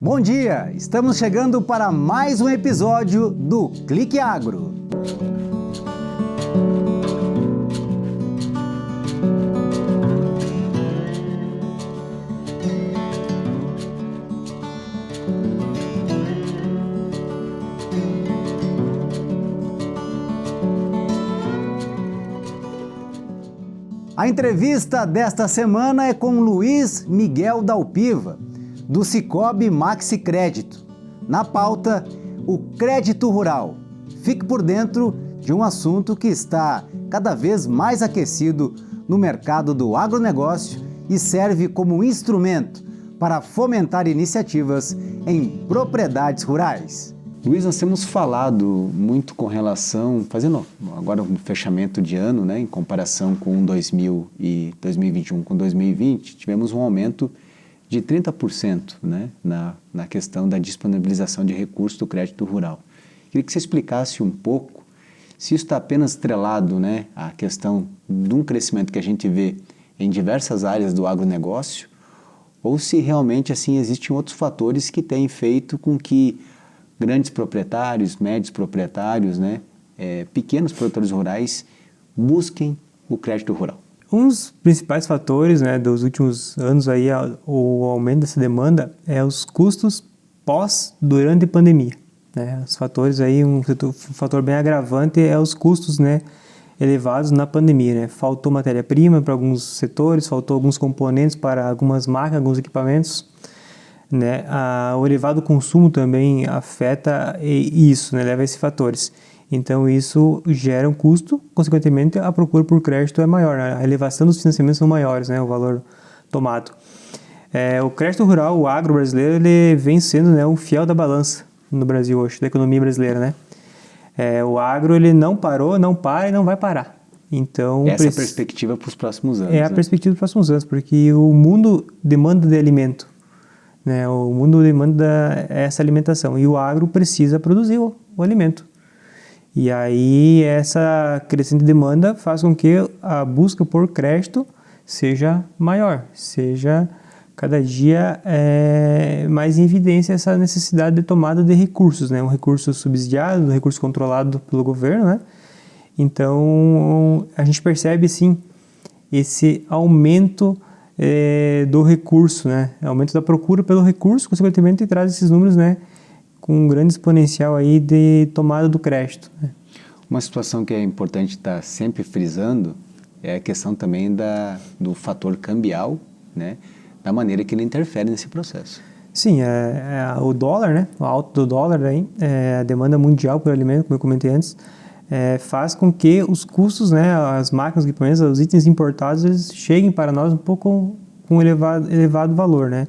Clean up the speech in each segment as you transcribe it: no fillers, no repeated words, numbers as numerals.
Bom dia! Estamos chegando para mais um episódio do Clique Agro. A entrevista desta semana é com Luiz Miguel Dalpiva, do Cicobi Maxi Crédito. Na pauta, o crédito rural. Fique por dentro de um assunto que está cada vez mais aquecido no mercado do agronegócio e serve como instrumento para fomentar iniciativas em propriedades rurais. Luiz, nós temos falado muito com relação, fazendo agora um fechamento de ano, né, em comparação com 2021 com 2020, tivemos um aumento de 30%, né, na questão da disponibilização de recursos do crédito rural. Queria que você explicasse um pouco se isso está apenas atrelado, né, à questão de um crescimento que a gente vê em diversas áreas do agronegócio, ou se realmente assim existem outros fatores que têm feito com que grandes proprietários, médios proprietários, né, pequenos produtores rurais busquem o crédito rural. Um dos principais fatores, né, dos últimos anos aí, o aumento dessa demanda é os custos durante a pandemia, né? Os fatores aí, um fator bem agravante é os custos, né, elevados na pandemia, né? Faltou matéria-prima para alguns setores, faltou alguns componentes para algumas máquinas, alguns equipamentos, né? O elevado consumo também afeta isso, né, leva a esses fatores. Então isso gera um custo, consequentemente a procura por crédito é maior, né? A elevação dos financiamentos são maiores, né, o valor tomado. O crédito rural, o agro brasileiro, ele vem sendo, né, um fiel da balança no Brasil hoje, da economia brasileira, né? O agro, ele não parou, não para e não vai parar. Então, essa é a perspectiva para os próximos anos. É a perspectiva dos próximos anos, porque o mundo demanda de alimento, né? O mundo demanda essa alimentação e o agro precisa produzir o alimento. E aí essa crescente demanda faz com que a busca por crédito seja maior, seja cada dia mais em evidência essa necessidade de tomada de recursos, né? Um recurso subsidiado, um recurso controlado pelo governo, né? Então a gente percebe sim esse aumento do recurso, né? Aumento da procura pelo recurso, consequentemente traz esses números, né, com um grande exponencial aí de tomada do crédito, né? Uma situação que é importante estar sempre frisando é a questão também do fator cambial, né, da maneira que ele interfere nesse processo. Sim, o dólar, né, o alto do dólar, aí, a demanda mundial por alimento, como eu comentei antes, faz com que os custos, né, as máquinas, os equipamentos, os itens importados, eles cheguem para nós um pouco com um elevado valor, né?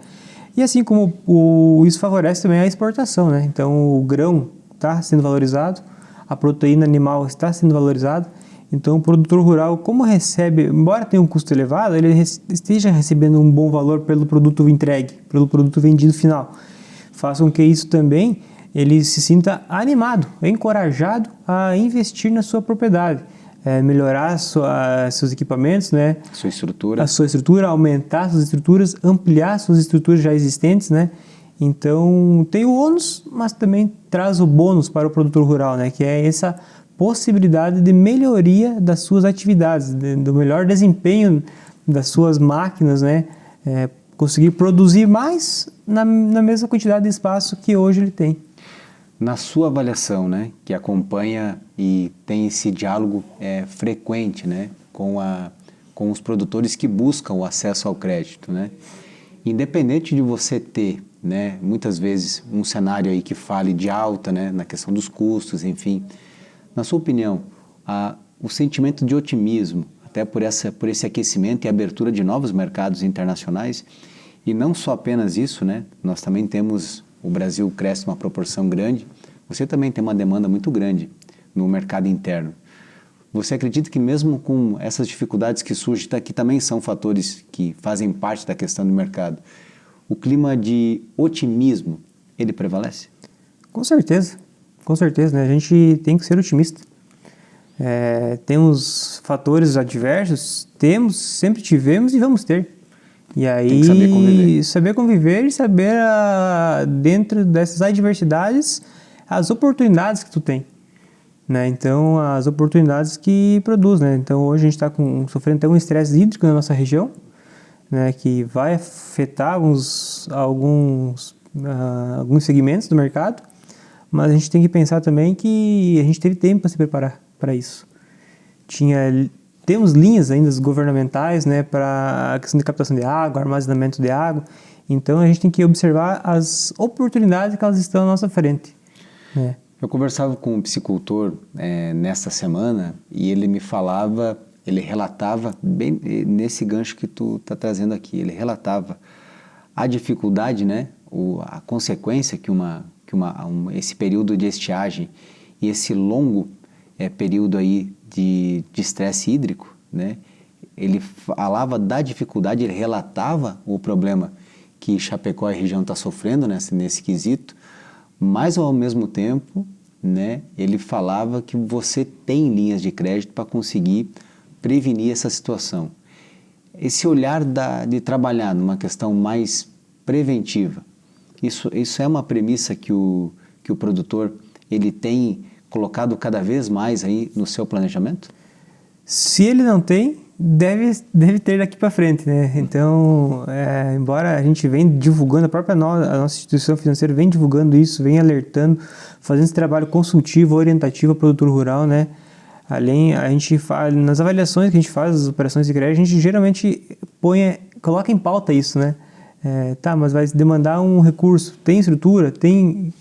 E assim como isso favorece também a exportação, né? Então o grão está sendo valorizado, a proteína animal está sendo valorizada, então o produtor rural, como recebe, embora tenha um custo elevado, ele esteja recebendo um bom valor pelo produto entregue, pelo produto vendido final. Faz com que isso também ele se sinta animado, encorajado a investir na sua propriedade. Melhorar seus equipamentos, né? A sua estrutura, aumentar suas estruturas, ampliar suas estruturas já existentes, né? Então tem o ônus, mas também traz o bônus para o produtor rural, né? Que é essa possibilidade de melhoria das suas atividades, do melhor desempenho das suas máquinas, né? Conseguir produzir mais na mesma quantidade de espaço que hoje ele tem. Na sua avaliação, né, que acompanha e tem esse diálogo frequente, né, com os produtores que buscam o acesso ao crédito, né, independente de você ter, né, muitas vezes um cenário aí que fale de alta, né, na questão dos custos, enfim, na sua opinião, o sentimento de otimismo, até por esse aquecimento e abertura de novos mercados internacionais, e não só apenas isso, né, nós também temos... O Brasil cresce uma proporção grande, você também tem uma demanda muito grande no mercado interno. Você acredita que mesmo com essas dificuldades que surgem, que também são fatores que fazem parte da questão do mercado, o clima de otimismo, ele prevalece? Com certeza, né? A gente tem que ser otimista. Temos fatores adversos, sempre tivemos e vamos ter. E aí, tem que saber conviver e saber, dentro dessas adversidades, as oportunidades que tu tem, né? Então, as oportunidades que produz, né? Então, hoje a gente está sofrendo até um estresse hídrico na nossa região, né? Que vai afetar alguns segmentos do mercado, mas a gente tem que pensar também que a gente teve tempo para se preparar para isso. Temos linhas ainda governamentais, né, para a questão de captação de água, armazenamento de água. Então, a gente tem que observar as oportunidades que elas estão à nossa frente, né? Eu conversava com um psicultor nesta semana e ele me falava, ele relatava, bem nesse gancho que tu está trazendo aqui, ele relatava a dificuldade, né, a consequência que esse período de estiagem e esse longo período aí de estresse hídrico, né? Ele falava da dificuldade, ele relatava o problema que Chapecó e a região está sofrendo nesse quesito, mas ao mesmo tempo, né, ele falava que você tem linhas de crédito para conseguir prevenir essa situação. Esse olhar de trabalhar numa questão mais preventiva, isso é uma premissa que o produtor ele tem colocado cada vez mais aí no seu planejamento? Se ele não tem, deve ter daqui para frente, né? Então, embora a gente venha divulgando, a nossa instituição financeira vem divulgando isso, vem alertando, fazendo esse trabalho consultivo, orientativo ao produtor rural, né? Além, a gente faz, nas avaliações que a gente faz das operações de crédito, a gente geralmente coloca em pauta isso, né? Mas vai demandar um recurso, tem estrutura, tem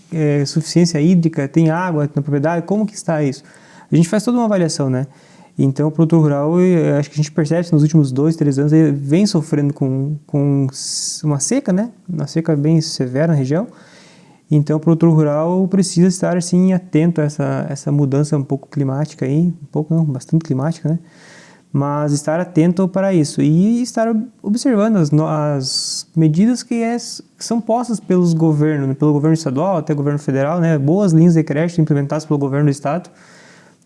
suficiência hídrica, tem água na propriedade, como que está isso? A gente faz toda uma avaliação, né? Então, o produtor rural, acho que a gente percebe que nos últimos 2, 3 anos ele vem sofrendo com uma seca, né? Uma seca bem severa na região. Então, o produtor rural precisa estar, assim, atento a essa mudança um pouco climática aí, bastante climática, né? Mas estar atento para isso e estar observando as medidas que são postas pelos governos, né? Pelo governo estadual até o governo federal, né? Boas linhas de crédito implementadas pelo governo do estado,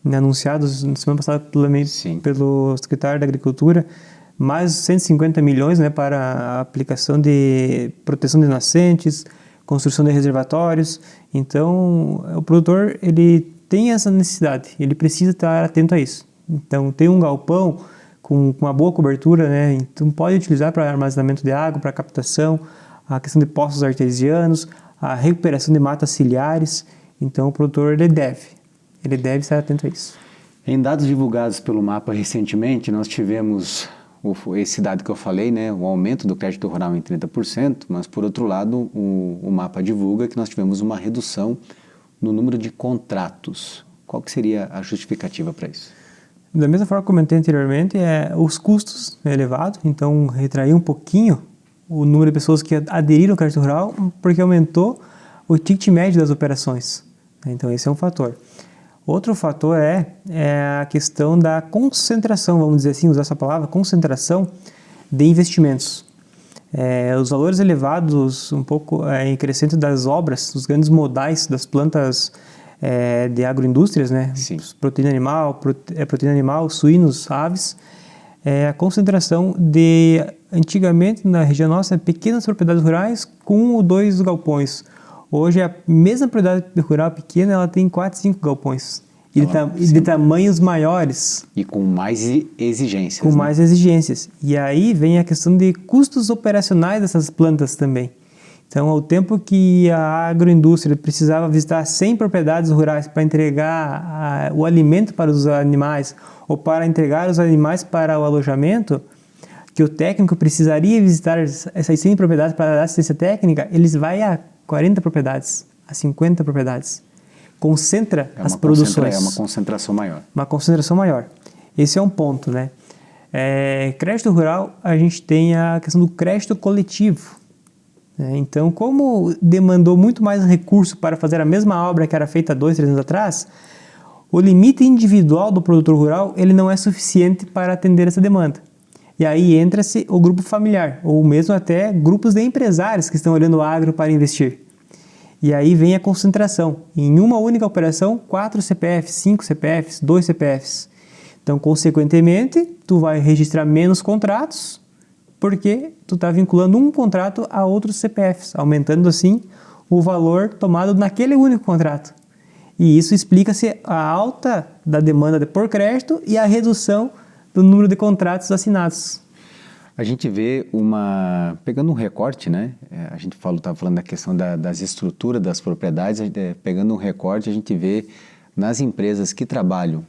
né? Anunciados na semana passada pelo secretário da Agricultura, mais 150 milhões, né, para a aplicação de proteção de nascentes, construção de reservatórios. Então, o produtor ele tem essa necessidade, ele precisa estar atento a isso. Então, tem um galpão com uma boa cobertura, né? Então, pode utilizar para armazenamento de água, para captação, a questão de poços artesianos, a recuperação de matas ciliares. Então, o produtor ele deve estar atento a isso. Em dados divulgados pelo MAPA recentemente, nós tivemos esse dado que eu falei, né? O aumento do crédito rural em 30%, mas, por outro lado, o MAPA divulga que nós tivemos uma redução no número de contratos. Qual que seria a justificativa para isso? Da mesma forma que comentei anteriormente, os custos elevados, então retrair um pouquinho o número de pessoas que aderiram ao crédito rural, porque aumentou o ticket médio das operações. Então esse é um fator. Outro fator é a questão da concentração, vamos dizer assim, usar essa palavra, concentração de investimentos. Os valores elevados, um pouco em crescente das obras, dos grandes modais das plantas de agroindústrias, né? Sim. Proteína animal, suínos, aves. A concentração de, antigamente, na região nossa, pequenas propriedades rurais com 1 ou 2 galpões. Hoje, a mesma propriedade rural pequena, ela tem 4, 5 galpões. E de tamanhos maiores. E com mais exigências. Com mais exigências. E aí vem a questão de custos operacionais dessas plantas também. Então, ao tempo que a agroindústria precisava visitar 100 propriedades rurais para entregar o alimento para os animais ou para entregar os animais para o alojamento, que o técnico precisaria visitar essas 100 propriedades para dar assistência técnica, eles vai a 40 propriedades, a 50 propriedades. Concentra as produções. É uma concentração maior. Uma concentração maior. Esse é um ponto, né? Crédito rural, a gente tem a questão do crédito coletivo. Então, como demandou muito mais recurso para fazer a mesma obra que era feita 2, 3 anos atrás, o limite individual do produtor rural ele não é suficiente para atender essa demanda. E aí entra-se o grupo familiar, ou mesmo até grupos de empresários que estão olhando o agro para investir. E aí vem a concentração. Em uma única operação, 4 CPFs, 5 CPFs, 2 CPFs. Então, consequentemente, tu vai registrar menos contratos porque tu está vinculando um contrato a outros CPFs, aumentando assim o valor tomado naquele único contrato. E isso explica-se a alta da demanda por crédito e a redução do número de contratos assinados. A gente vê pegando um recorte, né? A gente estava falando da questão das estruturas das propriedades, pegando um recorte, a gente vê nas empresas que trabalham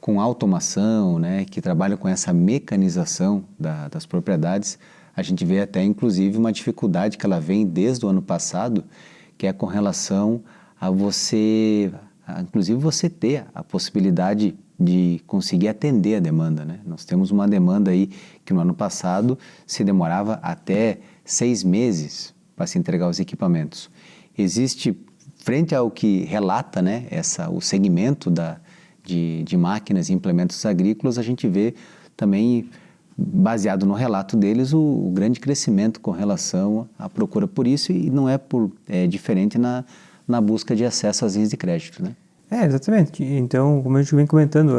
com automação, né? Que trabalham com essa mecanização das propriedades, a gente vê até inclusive uma dificuldade que ela vem desde o ano passado, que é com relação a inclusive você ter a possibilidade de conseguir atender a demanda, né? Nós temos uma demanda aí que no ano passado se demorava até 6 meses para se entregar os equipamentos. Existe, frente ao que relata, né, o segmento de máquinas e implementos agrícolas, a gente vê também, baseado no relato deles, o grande crescimento com relação à procura por isso, e não é diferente na busca de acesso às linhas de crédito, né? Exatamente. Então, como a gente vem comentando,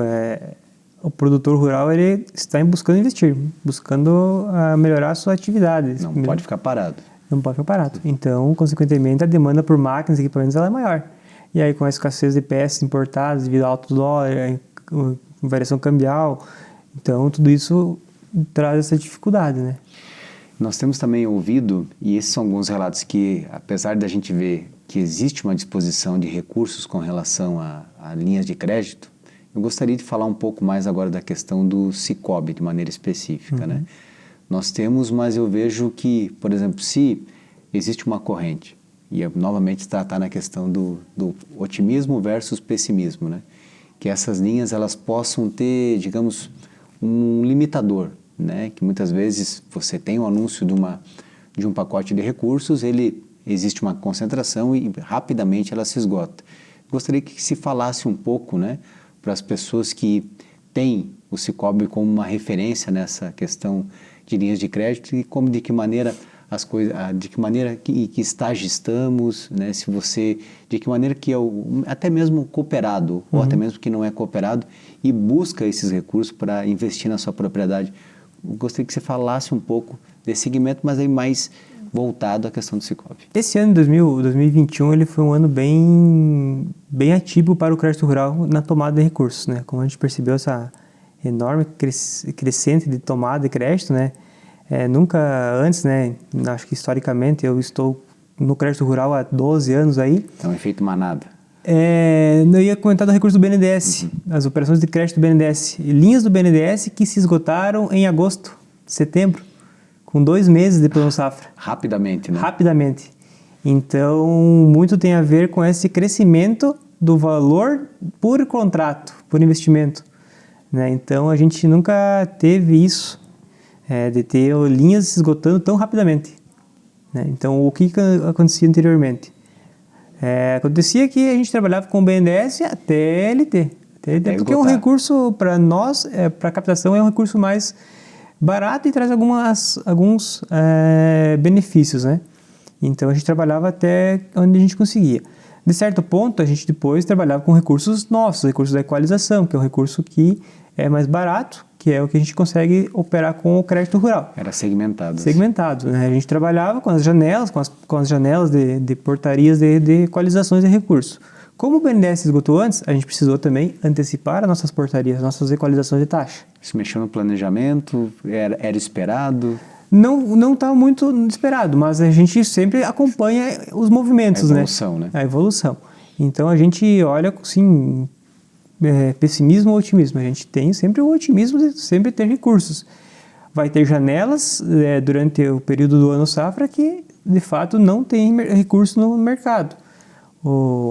o produtor rural ele está buscando investir, buscando melhorar a sua atividade. Não pode ficar parado. Não pode ficar parado. Então, consequentemente, a demanda por máquinas e equipamentos ela é maior. E aí, com a escassez de peças importadas devido ao alto dólar, variação cambial, então tudo isso traz essa dificuldade, né? Nós temos também ouvido, e esses são alguns relatos que, apesar da gente ver que existe uma disposição de recursos com relação a linhas de crédito, eu gostaria de falar um pouco mais agora da questão do Sicoob, de maneira específica, né? Nós temos, mas eu vejo que, por exemplo, se existe uma corrente, e novamente tratar na questão do otimismo versus pessimismo, né? Que essas linhas elas possam ter, digamos, um limitador, né? Que muitas vezes você tem um anúncio de um pacote de recursos, existe uma concentração e rapidamente ela se esgota. Gostaria que se falasse um pouco, né, para as pessoas que têm o Sicoob como uma referência nessa questão de linhas de crédito e de que maneira as coisas, de que maneira que estágio estamos, né, de que maneira que até mesmo cooperado ou até mesmo que não é cooperado e busca esses recursos para investir na sua propriedade. Gostaria que você falasse um pouco desse segmento, mas aí mais voltado à questão do Sicoob. Esse ano, 2021, ele foi um ano bem atípico para o crédito rural na tomada de recursos, né? Como a gente percebeu essa enorme crescente de tomada de crédito, né? Nunca antes, né? Acho que historicamente eu estou no crédito rural há 12 anos aí. Então, efeito manada. Eu ia comentar do recurso do BNDES, as operações de crédito do BNDES, linhas do BNDES que se esgotaram em agosto, setembro, com 2 meses de plano safra. Rapidamente, né? Rapidamente. Então, muito tem a ver com esse crescimento do valor por contrato, por investimento, né? Então, a gente nunca teve isso, de ter linhas se esgotando tão rapidamente, né? Então, o que acontecia anteriormente? Acontecia que a gente trabalhava com o BNDES até LT. Porque é um recurso para nós, para captação, é um recurso mais barato e traz alguns benefícios, né? Então a gente trabalhava até onde a gente conseguia. De certo ponto, a gente depois trabalhava com recursos nossos, recursos da equalização, que é um recurso que é mais barato, que é o que a gente consegue operar com o crédito rural. Era segmentado. Segmentado, né? A gente trabalhava com as janelas, com as janelas de portarias de equalizações de recursos. Como o BNDES esgotou antes, a gente precisou também antecipar as nossas portarias, as nossas equalizações de taxa. Isso mexeu no planejamento? Era esperado? Não está muito esperado, mas a gente sempre acompanha os movimentos, né? A evolução, né? A evolução. Então a gente olha, assim, pessimismo ou otimismo. A gente tem sempre o otimismo de sempre ter recursos. Vai ter janelas durante o período do ano safra que, de fato, não tem recurso no mercado.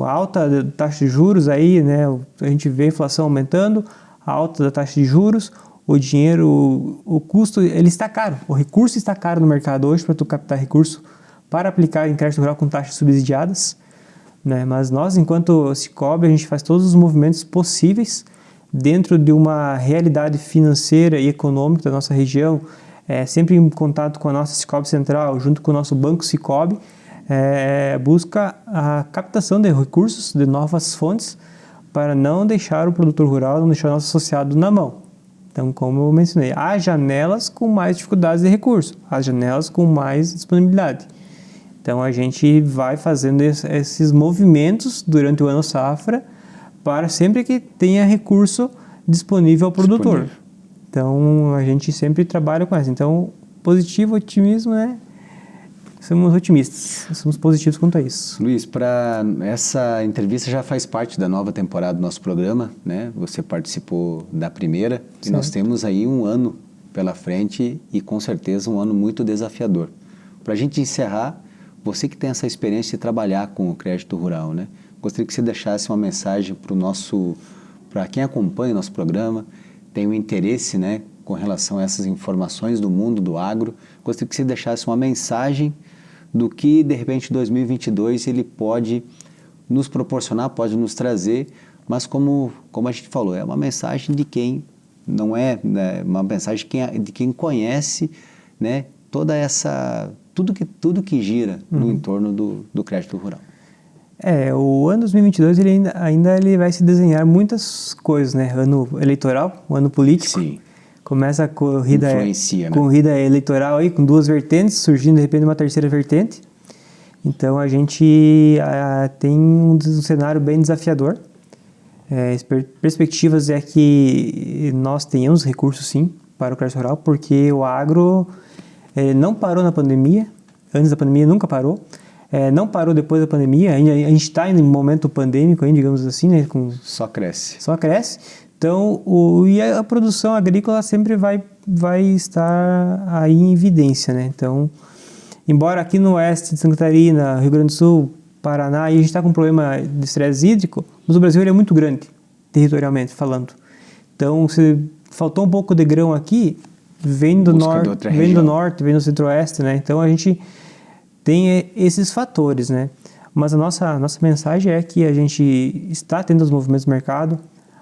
A alta taxa de juros aí, né? A gente vê a inflação aumentando, a alta da taxa de juros, o dinheiro, o custo, ele está caro. O recurso está caro no mercado hoje para tu captar recurso para aplicar em crédito rural com taxas subsidiadas, né? Mas nós, enquanto Sicoob, a gente faz todos os movimentos possíveis dentro de uma realidade financeira e econômica da nossa região, sempre em contato com a nossa Sicoob Central, junto com o nosso Banco Sicoob, busca a captação de recursos, de novas fontes, para não deixar o produtor rural, não deixar o nosso associado na mão. Então, como eu mencionei, há janelas com mais dificuldades de recurso, há janelas com mais disponibilidade. Então, a gente vai fazendo esses movimentos durante o ano safra para sempre que tenha recurso disponível ao produtor. Então, a gente sempre trabalha com essa. Então, positivo, otimismo, né? Somos otimistas, somos positivos quanto a isso. Luiz, essa entrevista já faz parte da nova temporada do nosso programa, né? Você participou da primeira e nós temos aí um ano pela frente e com certeza um ano muito desafiador. Para a gente encerrar, você que tem essa experiência de trabalhar com o crédito rural, né? Gostaria que você deixasse uma mensagem para quem acompanha o nosso programa, tem um interesse, né, com relação a essas informações do mundo do agro. Gostaria que você deixasse uma mensagem do que, de repente, 2022 ele pode nos proporcionar, pode nos trazer, mas como a gente falou, é uma mensagem de quem não é, né, uma mensagem de quem conhece, né, tudo que gira no entorno do crédito rural. O ano 2022 ele ainda ele vai se desenhar muitas coisas, né? Ano eleitoral, o ano político. Sim. Começa a corrida né? eleitoral aí com duas vertentes, surgindo de repente uma terceira vertente. Então a gente tem um cenário bem desafiador. Perspectivas é que nós tenhamos recursos sim para o crédito rural, porque o agro não parou na pandemia, antes da pandemia nunca parou. Não parou depois da pandemia, a gente está em um momento pandêmico, aí, digamos assim, né? Só cresce. Então, e a produção agrícola sempre vai estar aí em evidência, né? Então, embora aqui no oeste de Santa Catarina, Rio Grande do Sul, Paraná, a gente está com um problema de estresse hídrico, mas o Brasil ele é muito grande, territorialmente falando. Então, se faltou um pouco de grão aqui, vem do norte, vem do centro-oeste, né? Então, a gente tem esses fatores, né? Mas a nossa mensagem é que a gente está atento aos movimentos do mercado,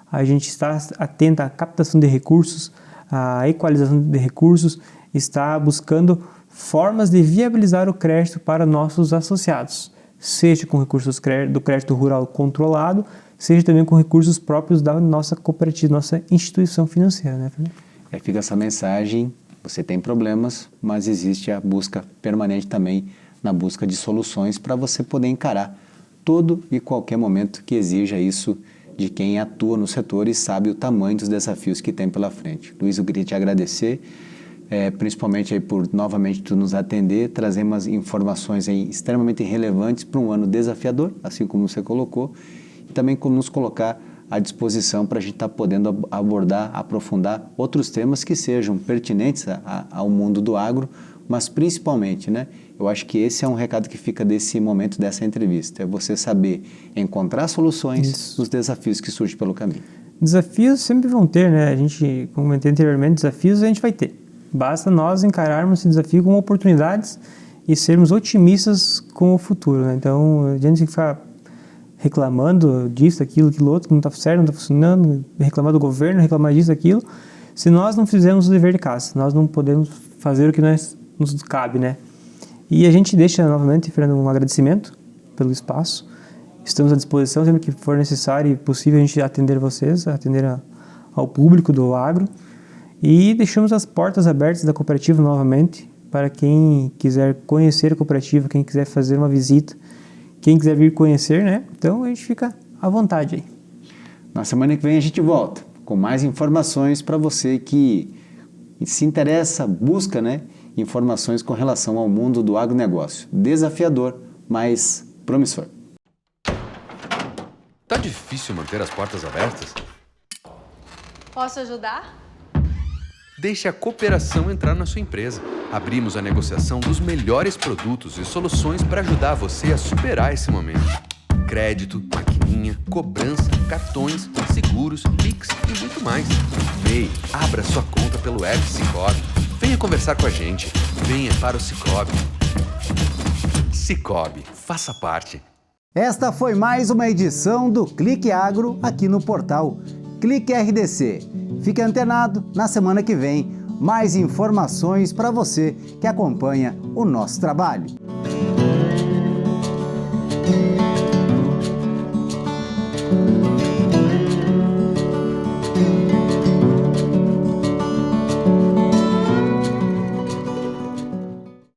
a gente está atento à captação de recursos, à equalização de recursos, está buscando formas de viabilizar o crédito para nossos associados, seja com recursos do crédito rural controlado, seja também com recursos próprios da nossa cooperativa, nossa instituição financeira, né? Fica essa mensagem, você tem problemas, mas existe a busca permanente também na busca de soluções para você poder encarar todo e qualquer momento que exija isso de quem atua no setor e sabe o tamanho dos desafios que tem pela frente. Luiz, eu queria te agradecer, principalmente aí por novamente tu nos atender, trazer umas informações aí extremamente relevantes para um ano desafiador, assim como você colocou, e também como nos colocar à disposição para a gente estar podendo abordar, aprofundar outros temas que sejam pertinentes ao mundo do agro, mas principalmente, né? Eu acho que esse é um recado que fica desse momento, dessa entrevista, é você saber encontrar soluções dos desafios que surgem pelo caminho. Desafios sempre vão ter, né? A gente, como comentei anteriormente, desafios a gente vai ter. Basta nós encararmos esse desafio como oportunidades e sermos otimistas com o futuro, né? Então, a gente fica reclamando disso, aquilo outro, que não está certo, não está funcionando, reclamar do governo, reclamar disso, aquilo. Se nós não fizermos o dever de casa, nós não podemos fazer o que nos cabe, né? E a gente deixa novamente, Fernando, um agradecimento pelo espaço. Estamos à disposição sempre que for necessário e possível a gente atender vocês, atender ao público do agro. E deixamos as portas abertas da cooperativa novamente para quem quiser conhecer a cooperativa, quem quiser fazer uma visita, quem quiser vir conhecer, né? Então a gente fica à vontade aí. Na semana que vem a gente volta com mais informações para você que se interessa, busca, né, informações com relação ao mundo do agronegócio. Desafiador, mas promissor. Tá difícil manter as portas abertas? Posso ajudar? Deixe a cooperação entrar na sua empresa. Abrimos a negociação dos melhores produtos e soluções para ajudar você a superar esse momento. Crédito, maquininha, cobrança, cartões, seguros, Pix e muito mais. MEI, abra sua conta pelo app Sicoob. Venha conversar com a gente. Venha para o Sicoob. Sicoob, faça parte. Esta foi mais uma edição do Clique Agro aqui no portal Clique RDC. Fique antenado, na semana que vem, mais informações para você que acompanha o nosso trabalho.